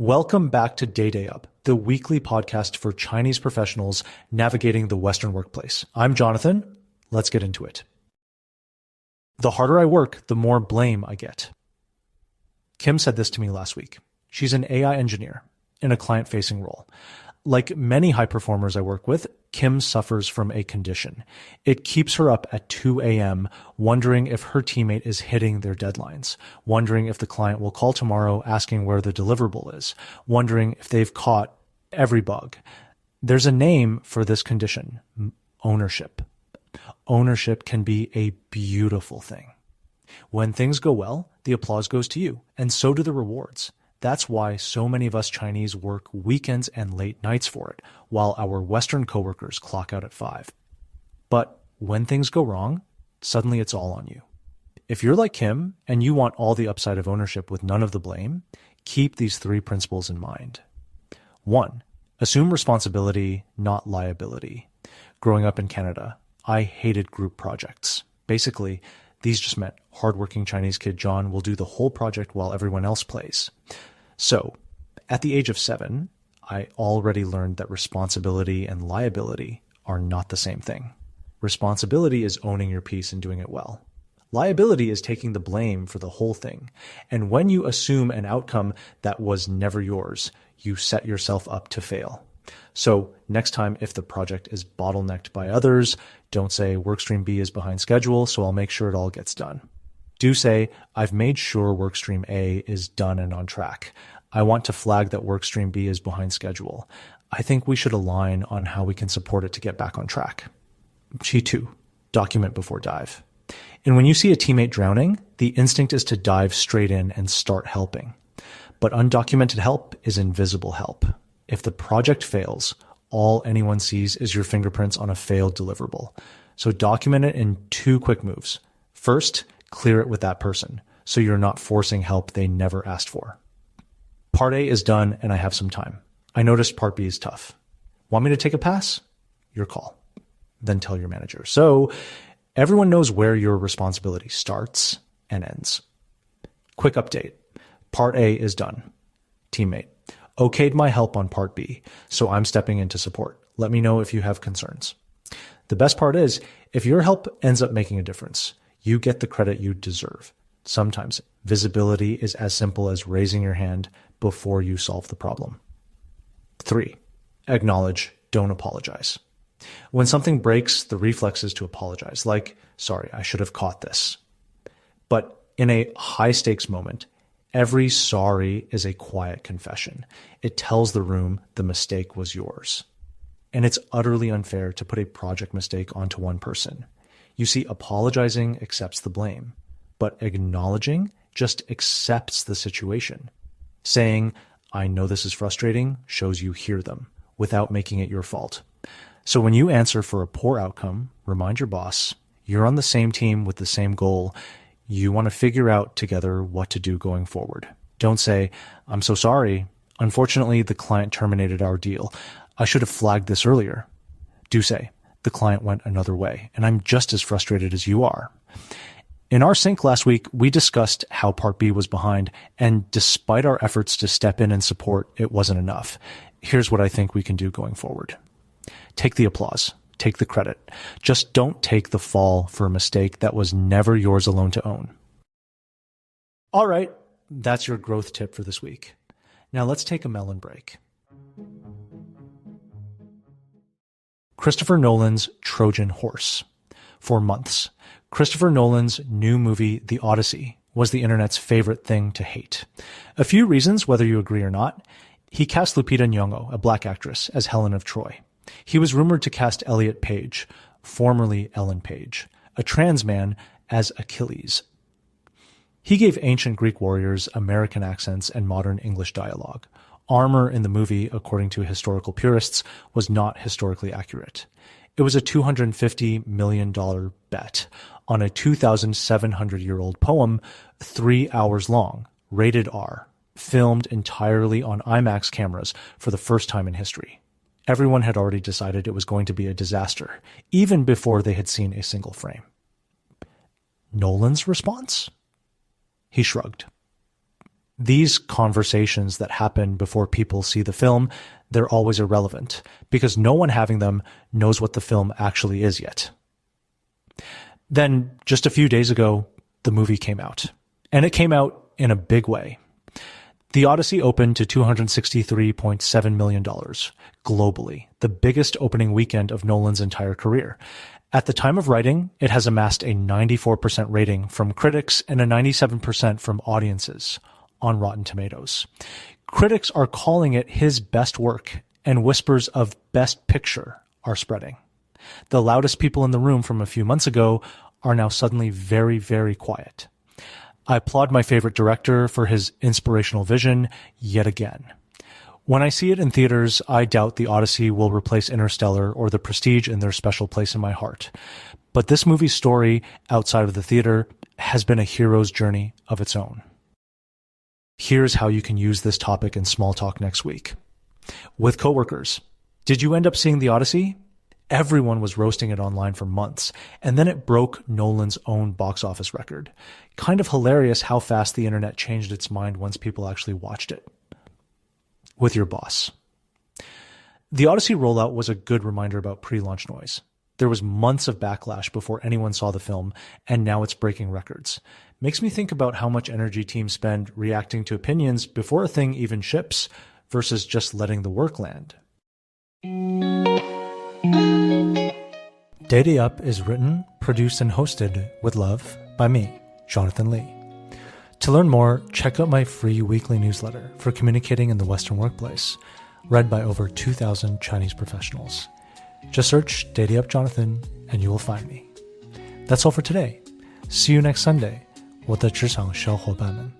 Welcome back to Day Up, the weekly podcast for Chinese professionals navigating the Western workplace. I'm Jonathan. Let's get into it. The harder I work, the more blame I get. Kim said this to me last week. She's an AI engineer in a client-facing role. Like many high performers I work with, Kim suffers from a condition. It keeps her up at 2 a.m. wondering if her teammate is hitting their deadlines, wondering if the client will call tomorrow asking where the deliverable is, wondering if they've caught every bug. There's a name for this condition: ownership. Ownership can be a beautiful thing. When things go well, the applause goes to you, and so do the rewards. That's why so many of us Chinese work weekends and late nights for it, while our Western coworkers clock out at 5. But when things go wrong, suddenly it's all on you. If you're like Kim and you want all the upside of ownership with none of the blame, keep these 3 principles in mind. 1. Assume responsibility, not liability. Growing up in Canada, I hated group projects. Basically, these just meant hardworking Chinese kid John will do the whole project while everyone else plays. So, at the age of 7, I already learned that responsibility and liability are not the same thing. Responsibility is owning your piece and doing it well. Liability is taking the blame for the whole thing. And when you assume an outcome that was never yours, you set yourself up to fail. So next time, if the project is bottlenecked by others, don't say workstream B is behind schedule, so I'll make sure it all gets done. Do say, I've made sure workstream A is done and on track. I want to flag that workstream B is behind schedule. I think we should align on how we can support it to get back on track. G2, document before dive. And when you see a teammate drowning, the instinct is to dive straight in and start helping. But undocumented help is invisible help. If the project fails, all anyone sees is your fingerprints on a failed deliverable. So document it in 2 quick moves. First, clear it with that person, so you're not forcing help they never asked for. Part A is done and I have some time. I noticed part B is tough. Want me to take a pass? Your call. Then tell your manager. So everyone knows where your responsibility starts and ends. Quick update. Part A is done. Teammate. Okayed my help on part B, so I'm stepping in to support. Let me know if you have concerns. The best part is, if your help ends up making a difference, you get the credit you deserve. Sometimes visibility is as simple as raising your hand before you solve the problem. 3. Acknowledge, don't apologize. When something breaks, the reflex is to apologize, like, sorry, I should have caught this. But in a high-stakes moment, every sorry is a quiet confession. It tells the room the mistake was yours. And it's utterly unfair to put a project mistake onto one person. You see, apologizing accepts the blame, but acknowledging just accepts the situation. Saying, I know this is frustrating, shows you hear them without making it your fault. So when you answer for a poor outcome, remind your boss, you're on the same team with the same goal. You want to figure out together what to do going forward. Don't say, I'm so sorry. Unfortunately, the client terminated our deal. I should have flagged this earlier. Do say, the client went another way, and I'm just as frustrated as you are. In our sync last week, we discussed how Part B was behind, and despite our efforts to step in and support, it wasn't enough. Here's what I think we can do going forward. Take the applause. Take the credit. Just don't take the fall for a mistake that was never yours alone to own. All right, that's your growth tip for this week. Now let's take a melon break. Christopher Nolan's Trojan Horse. For months, Christopher Nolan's new movie, The Odyssey, was the internet's favorite thing to hate. A few reasons, whether you agree or not. He cast Lupita Nyong'o, a black actress, as Helen of Troy. He was rumored to cast Elliot Page, formerly Ellen Page, a trans man, as Achilles. He gave ancient Greek warriors American accents and modern English dialogue. Armor in the movie, according to historical purists, was not historically accurate. It was a $250 million bet on a 2,700-year-old poem, 3 hours long, rated R, filmed entirely on IMAX cameras for the first time in history. Everyone had already decided it was going to be a disaster, even before they had seen a single frame. Nolan's response? He shrugged. These conversations that happen before people see the film, they're always irrelevant because no one having them knows what the film actually is yet. Then, just a few days ago, the movie came out. And it came out in a big way. The Odyssey opened to $263.7 million globally, the biggest opening weekend of Nolan's entire career. At the time of writing, it has amassed a 94% rating from critics and a 97% from audiences on Rotten Tomatoes. Critics are calling it his best work, and whispers of Best Picture are spreading. The loudest people in the room from a few months ago are now suddenly very, very quiet. I applaud my favorite director for his inspirational vision yet again. When I see it in theaters, I doubt The Odyssey will replace Interstellar or The Prestige in their special place in my heart. But this movie's story outside of the theater has been a hero's journey of its own. Here's how you can use this topic in small talk next week. With coworkers, did you end up seeing The Odyssey? Everyone was roasting it online for months, and then it broke Nolan's own box office record. Kind of hilarious how fast the internet changed its mind once people actually watched it. With your boss. The Odyssey rollout was a good reminder about pre-launch noise. There was months of backlash before anyone saw the film, and now it's breaking records. Makes me think about how much energy teams spend reacting to opinions before a thing even ships versus just letting the work land. Day Day Up is written, produced, and hosted with love by me, Jonathan Lee. To learn more, check out my free weekly newsletter for communicating in the Western workplace, read by over 2,000 Chinese professionals. Just search Day Day Up Jonathan and you will find me. That's all for today. See you next Sunday, 我的职场小伙伴们。